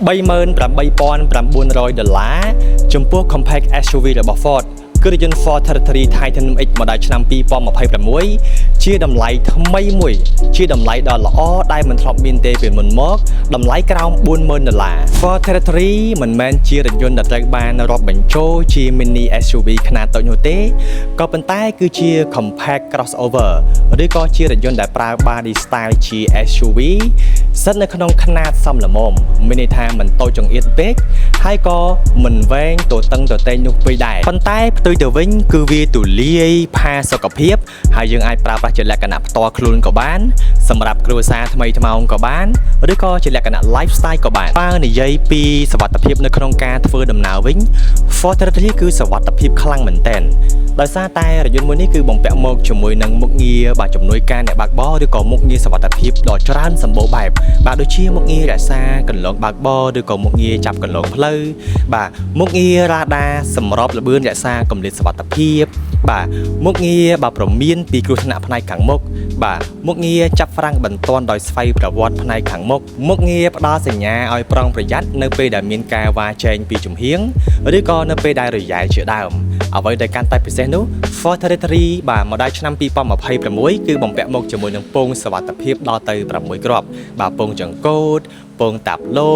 $38,900 ចំពោះ Compact SUV របស់ Ford គឺរថយន្ត Ford Territory Titanium X មកដល់ឆ្នាំ 2026 ជាតម្លៃថ្មីមួយជាតម្លៃដ៏ល្អដែលមិនធ្លាប់មានទេពីមុនមកតម្លៃក្រោម$40,000 Ford Territory មិនមែនជារថយន្តដែលត្រូវបានរាប់បញ្ចូលជា mini SUV ខ្នាតតូចនោះទេក៏ប៉ុន្តែគឺជា Compact Crossover ឬក៏ជារថយន្តដែលប្រើ body style ជា SUV ស្ថិតនៅក្នុងខ្នាតសមល្មមមានន័យថាមិនតូចចង្អៀតពេកហើយក៏មិនវែងទទឹងទតែងនោះពេកដែរប៉ុន្តែផ្ទុយទៅវិញគឺវាទូលាយផាសុខភាពហើយយើងអាចប្រើប្រាស់ជាលក្ខណៈផ្ទាល់ខ្លួនក៏បានសម្រាប់គ្រួសារថ្មីថ្មោងក៏បានឬក៏ជាលក្ខណៈ lifestyle ក៏បានបើនិយាយពីសុវត្ថិភាពនៅក្នុងការធ្វើដំណើរវិញ Ford Territory គឺសុវត្ថិភាពខ្លាំងមែនទែនដោយសារតែរថយន្តមួយនេះគឺបំពាក់មកជាមួយនឹងមុខងារបាទជំនួយការអ្នកបើកបរឬក៏មុខងារសុវត្ថិភាពដ៏ច្រើនសម្បូរបែបបាទដូចជាមុខងាររក្សាកន្លងបើកបរឬក៏មុខងារចាប់កន្លងផ្លូវបាទមុខងាររ៉ាដាសម្របល្បឿនរក្សាកម្រិតសុវត្ថិភាពបាទមុខងារបាទព្រមានពីគ្រោះថ្នាក់ផ្នែកខាងមុខបាទមុខងារចាប់ហ្វ្រាំងបន្ទាន់ដោយស្វ័យប្រវត្តិផ្នែកខាងមុខមុខងារផ្ដល់សញ្ញាឲ្យប្រុងប្រយ័ត្ននៅពេលដែលមានការវ៉ាចែងពីជំហៀងឬក៏នៅពេលដែលរយ៉ាយជាដើមអ្វីដែលកាន់តែពិសេសនោះ Ford Territory បាទមកដល់ឆ្នាំ2026គឺបំពាក់មកជាមួយនឹងពងសុវត្ថិភាពដល់ទៅ6គ្រាប់បាទពងចង្កូតពងតាប់ឡូ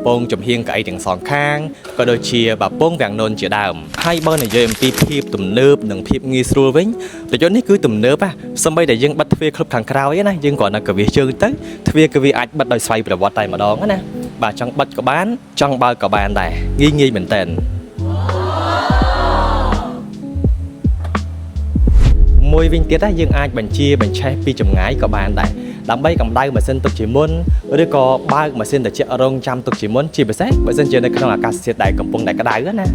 ពងចំហៀងកៅអីទាំងសងខាងក៏ដូចជាបាទពងវាំងននជាដើមហើយបើនិយាយអំពីភាពទំនើបនិងភាពងាយស្រួលវិញរថយន្តនេះគឺទំនើបសម្បីតែយើងបិទទ្វារគ្រប់ខាងក្រោយណាយើងគ្រាន់តែកវាសជើងទៅទ្វារគឺវាអាចបិទដោយស្វ័យប្រវត្តិតែម្ដងណាបាទចង់បិទក៏បានចង់បើកក៏បានដែរងាយមែនតើមួយវិញទៀតយើងអាចបញ្ជាបញ្ឆេះពីចម្ងាយក៏បានដែរដើម្បីកម្ដៅម៉ាស៊ីនទុកជាមុនឬក៏បើកម៉ាស៊ីនត្រជាក់រងចាំទុកជាមុនជាពិសេសបើសិនជានៅក្នុងអាកាសធាតុដែលកំពុងតែក្ដៅណា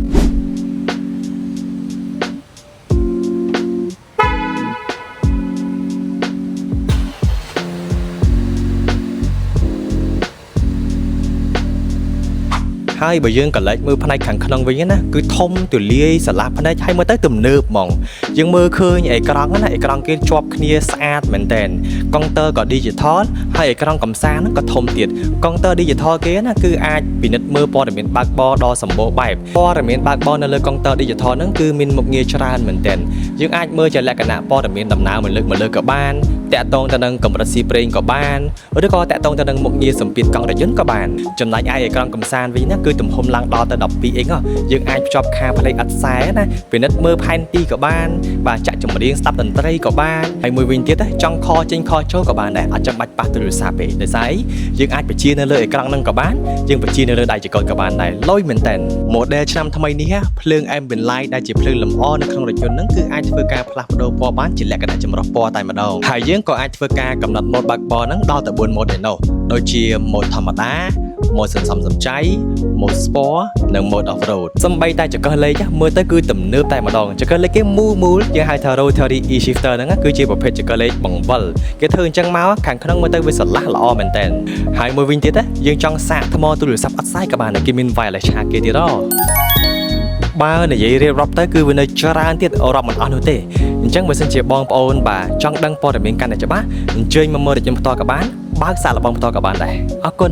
ហើយបើយើងក៏លេចមើលផ្នែកខាងក្នុងវិញណាគឺធំទូលាយស្រឡះផ្នែកហើយមើលទៅទំនើបហ្មងយើងមើលឃើញអេក្រង់ណាអេក្រង់គេជាប់គ្នាស្អាតមែនតែនកុងទ័រក៏ digital ហើយអេក្រង់កំសាន្តហ្នឹងក៏ធំទៀតកុងទ័រ digital គេណាគឺអាចពិនិត្យមើលព័ត៌មានបើកបរដ៏សម្បូរបែបព័ត៌មានបើកបរនៅលើកុងទ័រ digital ហ្នឹងគឺមានមុខងារច្រើនមែនតែនយើងអាចមើលជាលក្ខណៈព័ត៌មានដំណើរមួយលើកក៏បានតាក់ទងទៅនឹងកម្រិតស៊ីប្រេងក៏បានឬក៏តាក់ទងទៅនឹងមុខងារសម្ពាធកង់រថយន្តក៏បានចំណែកឯអេក្រង់កំសាន្តវិញណាគឺទំហំឡើងដល់ទៅ 12x យើងអាចភ្ជាប់ខាផ្លេកឥតខ្សែណាពិនិត្យមើលផែនទីក៏បានបាទចាក់ចម្រៀងស្ដាប់តន្ត្រីក៏បានហើយមួយវិញទៀតចង់ខចេញខចូលក៏បានដែរអត់ចាំបាច់ប៉ះទូរស័ព្ទទេដោយសារយើងអាចបញ្ជានៅលើអេក្រង់ហ្នឹងក៏បានយើងបញ្ជានៅលើដៃចង្កូតក៏បានដែរលុយមែនតើ model ឆ្នាំថ្មីនេះភ្លើង ambient light ដែលជាភ្លើងលម្អនៅក្នុងរថយន្តហ្នឹងគឺអាចធ្វើការផ្លាស់ប្ដូរពណ៌បានជាលក្ខណៈចម្រុះពណ៌តែម្ដងហើយយើងក៏អាចធ្វើការកំណត់ម៉ូដបើកបរហ្នឹងដល់ទៅ4ម៉ូដឯណោះដូចជាម៉ូដធម្មតាម៉ូដសន្សំសំចៃម៉ូដ Sport និង Mode Off Road សំបីតែចង្កឹះលេខមើលទៅគឺទំនើបតែម្ដងចង្កឹះលេខគេមូលយើងហៅថា Rotary E-Shifter ហ្នឹងគឺជាប្រភេទចង្កឹះលេខបង្វិលគេធ្វើអញ្ចឹងមកខាងក្នុងមើលទៅវាស្រឡះល្អមែនតើហើយមួយវិញទៀតយើងចង់សាកថ្មទូរស័ព្ទអត់សាយក៏បានគេមាន wireless charge គេទៀតបើនិយាយរៀបរាប់ទៅគឺវានៅច្រើនទៀតរាប់មិនអស់នោះទេអញ្ចឹងបើសិនជាបងប្អូនបាទចង់ដឹងព័ត៌មានកាន់តែច្បាស់អញ្ជើញមកមើលរយន្តផ្ទាល់ក៏បានបើកសាកល្បងផ្ទាល់ក៏បានដែរអរគុណ